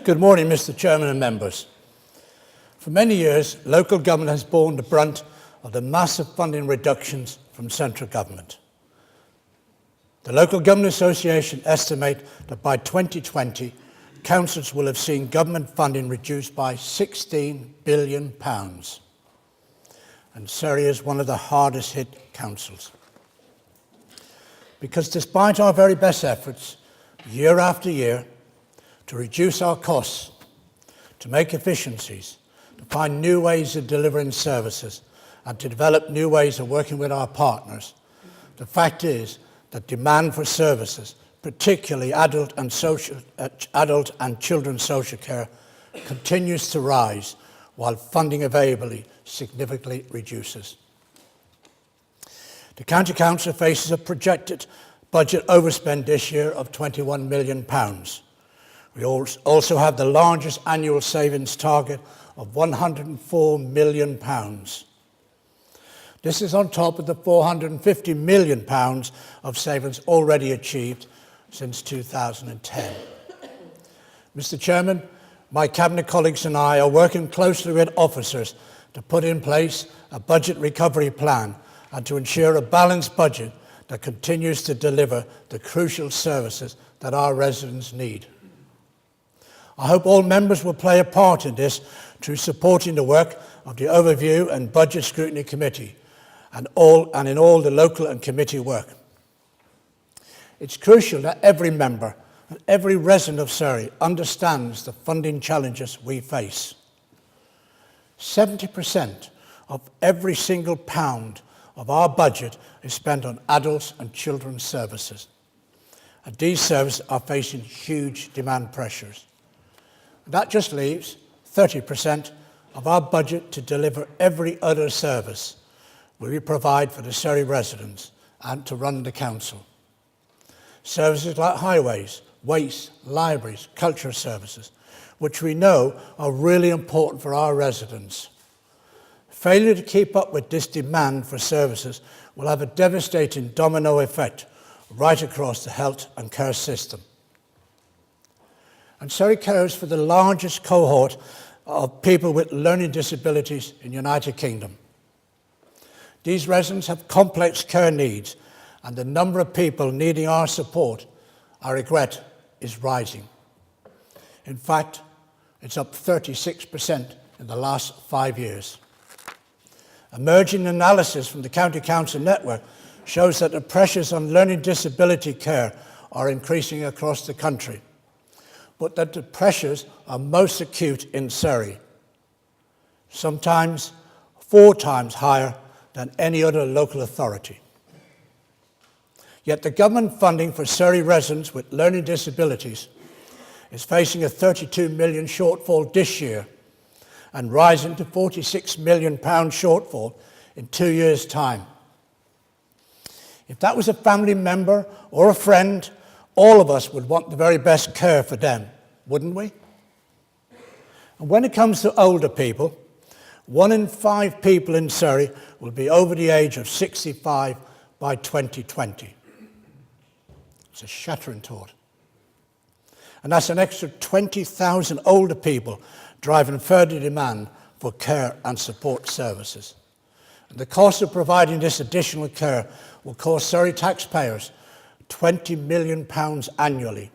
Good morning, Mr. Chairman and members. For many years, local government has borne the brunt of the massive funding reductions from central government. The Local Government Association estimate that by 2020, councils will have seen government funding reduced by £16 billion. And Surrey is one of the hardest hit councils. Because despite our very best efforts, year after year, to reduce our costs, to make efficiencies, to find new ways of delivering services, and to develop new ways of working with our partners, the fact is that demand for services, particularly adult and children's social care, continues to rise while funding availability significantly reduces. The County Council faces a projected budget overspend this year of £21 million. We also have the largest annual savings target of £104 million. This is on top of the £450 million of savings already achieved since 2010. Mr. Chairman, my Cabinet colleagues and I are working closely with officers to put in place a budget recovery plan and to ensure a balanced budget that continues to deliver the crucial services that our residents need. I hope all members will play a part in this through supporting the work of the Overview and Budget Scrutiny Committee and in all the local and committee work. It's crucial that every member and every resident of Surrey understands the funding challenges we face. 70% of every single pound of our budget is spent on adults and children's services. And these services are facing huge demand pressures. That just leaves 30% of our budget to deliver every other service we provide for the Surrey residents and to run the council. Services like highways, waste, libraries, cultural services, which we know are really important for our residents. Failure to keep up with this demand for services will have a devastating domino effect right across the health and care system. And Surrey cares for the largest cohort of people with learning disabilities in the United Kingdom. These residents have complex care needs, and the number of people needing our support, I regret, is rising. In fact, it's up 36% in the last 5 years. Emerging analysis from the County Council network shows that the pressures on learning disability care are increasing across the country, but that the pressures are most acute in Surrey, sometimes 4 times higher than any other local authority. Yet the government funding for Surrey residents with learning disabilities is facing a £32 million shortfall this year and rising to £46 million shortfall in 2 years' time. If that was a family member or a friend, all of us would want the very best care for them, wouldn't we? And when it comes to older people, 1 in 5 people in Surrey will be over the age of 65 by 2020. It's a shattering thought. And that's an extra 20,000 older people driving further demand for care and support services. And the cost of providing this additional care will cost Surrey taxpayers £20 million annually.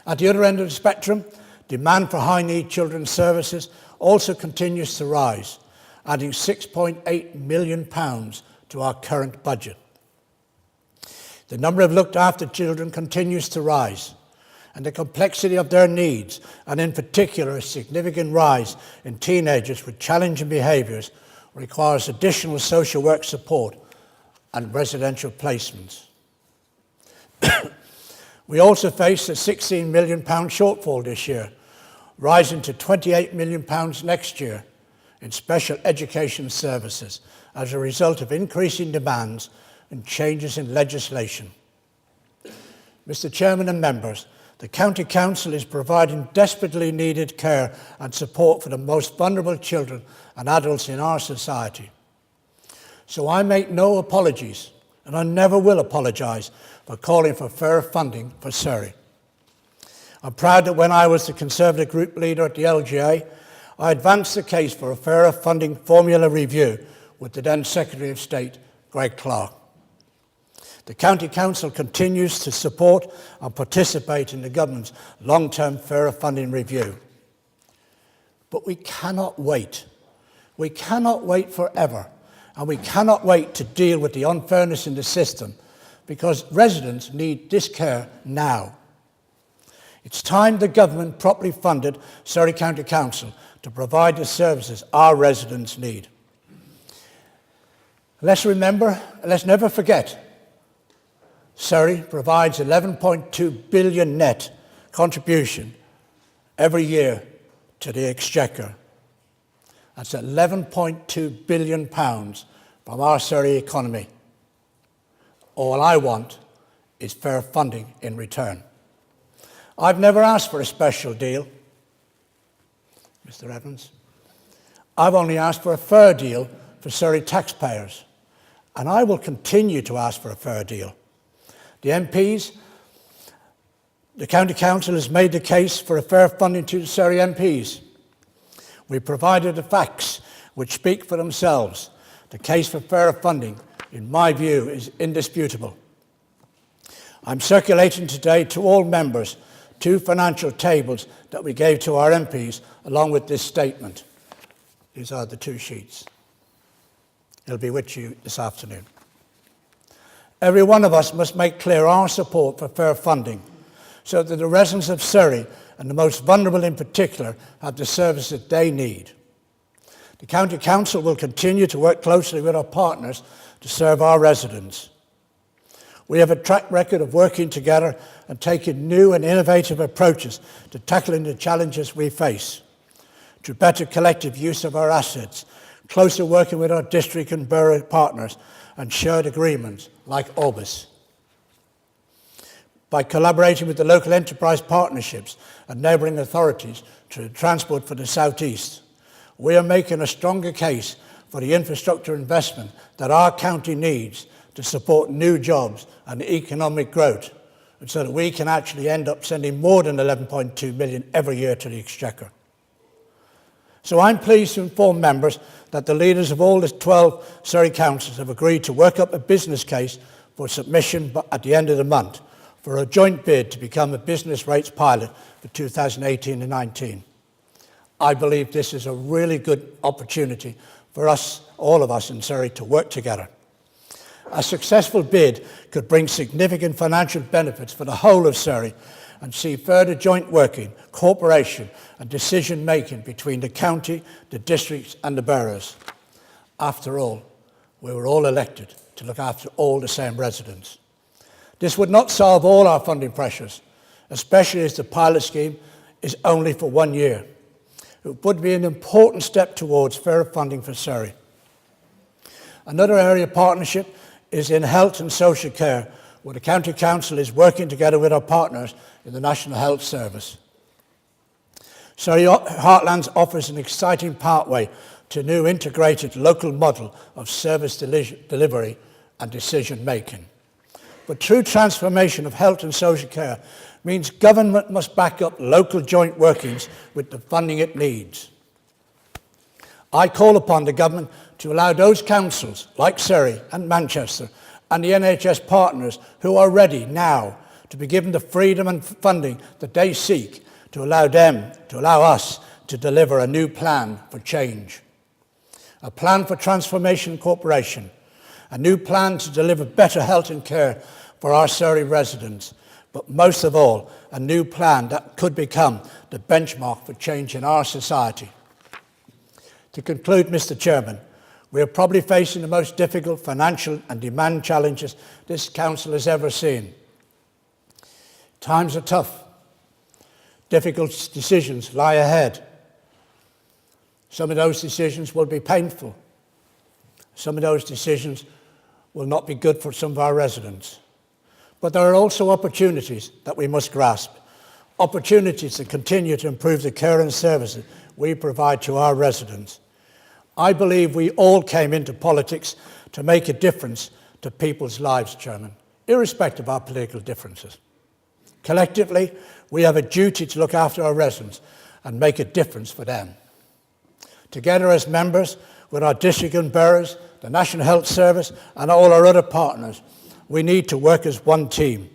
At the other end of the spectrum, demand for high-need children's services also continues to rise, adding £6.8 million to our current budget. The number of looked-after children continues to rise, and the complexity of their needs, and in particular a significant rise in teenagers with challenging behaviours, requires additional social work support and residential placements. We also face a £16 million shortfall this year, rising to £28 million next year in special education services as a result of increasing demands and changes in legislation. Mr. Chairman and members, the County Council is providing desperately needed care and support for the most vulnerable children and adults in our society. So I make no apologies, and I never will apologise for calling for fair funding for Surrey. I'm proud that when I was the Conservative group leader at the LGA, I advanced the case for a fairer funding formula review with the then Secretary of State, Greg Clark. The County Council continues to support and participate in the government's long-term fairer funding review. But we cannot wait. We cannot wait forever, and we cannot wait to deal with the unfairness in the system because residents need this care now. It's time the government properly funded Surrey County Council to provide the services our residents need. Let's never forget, Surrey provides 11.2 billion net contribution every year to the Exchequer. That's 11.2 billion pounds from our Surrey economy. All I want is fair funding in return. I've never asked for a special deal, Mr. Evans. I've only asked for a fair deal for Surrey taxpayers, and I will continue to ask for a fair deal. The MPs, the County Council has made the case for a fair funding to the Surrey MPs. We provided the facts which speak for themselves. The case for fairer funding, in my view, is indisputable. I'm circulating today to all members 2 financial tables that we gave to our MPs along with this statement. These are the 2 sheets. It'll be with you this afternoon. Every one of us must make clear our support for fair funding so that the residents of Surrey, and the most vulnerable in particular, have the service that they need. The County Council will continue to work closely with our partners to serve our residents. We have a track record of working together and taking new and innovative approaches to tackling the challenges we face, through better collective use of our assets, closer working with our district and borough partners, and shared agreements like Orbis. By collaborating with the local enterprise partnerships and neighbouring authorities to transport for the South East, we are making a stronger case for the infrastructure investment that our county needs to support new jobs and economic growth, and so that we can actually end up sending more than 11.2 million every year to the Exchequer. So I'm pleased to inform members that the leaders of all the 12 Surrey councils have agreed to work up a business case for submission at the end of the month for a joint bid to become a business rates pilot for 2018 and 19. I believe this is a really good opportunity for us, all of us in Surrey, to work together. A successful bid could bring significant financial benefits for the whole of Surrey and see further joint working, cooperation and decision making between the county, the districts and the boroughs. After all, we were all elected to look after all the same residents. This would not solve all our funding pressures, especially as the pilot scheme is only for 1 year. It would be an important step towards fairer funding for Surrey. Another area of partnership is in health and social care, where the County Council is working together with our partners in the National Health Service. Surrey Heartlands offers an exciting pathway to a new integrated local model of service delivery and decision making. But true transformation of health and social care means government must back up local joint workings with the funding it needs. I call upon the government to allow those councils like Surrey and Manchester and the NHS partners who are ready now to be given the freedom and funding that they seek to allow us to deliver a new plan for change. A plan for transformation and cooperation, a new plan to deliver better health and care for our Surrey residents, but most of all, a new plan that could become the benchmark for change in our society. To conclude, Mr. Chairman, we are probably facing the most difficult financial and demand challenges this council has ever seen. Times are tough. Difficult decisions lie ahead. Some of those decisions will be painful. Some of those decisions will not be good for some of our residents. But there are also opportunities that we must grasp. Opportunities to continue to improve the care and services we provide to our residents. I believe we all came into politics to make a difference to people's lives, Chairman, irrespective of our political differences. Collectively, we have a duty to look after our residents and make a difference for them. Together as members, with our district and boroughs, the National Health Service and all our other partners, we need to work as one team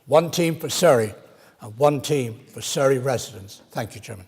for Surrey and one team for Surrey residents. Thank you, Chairman.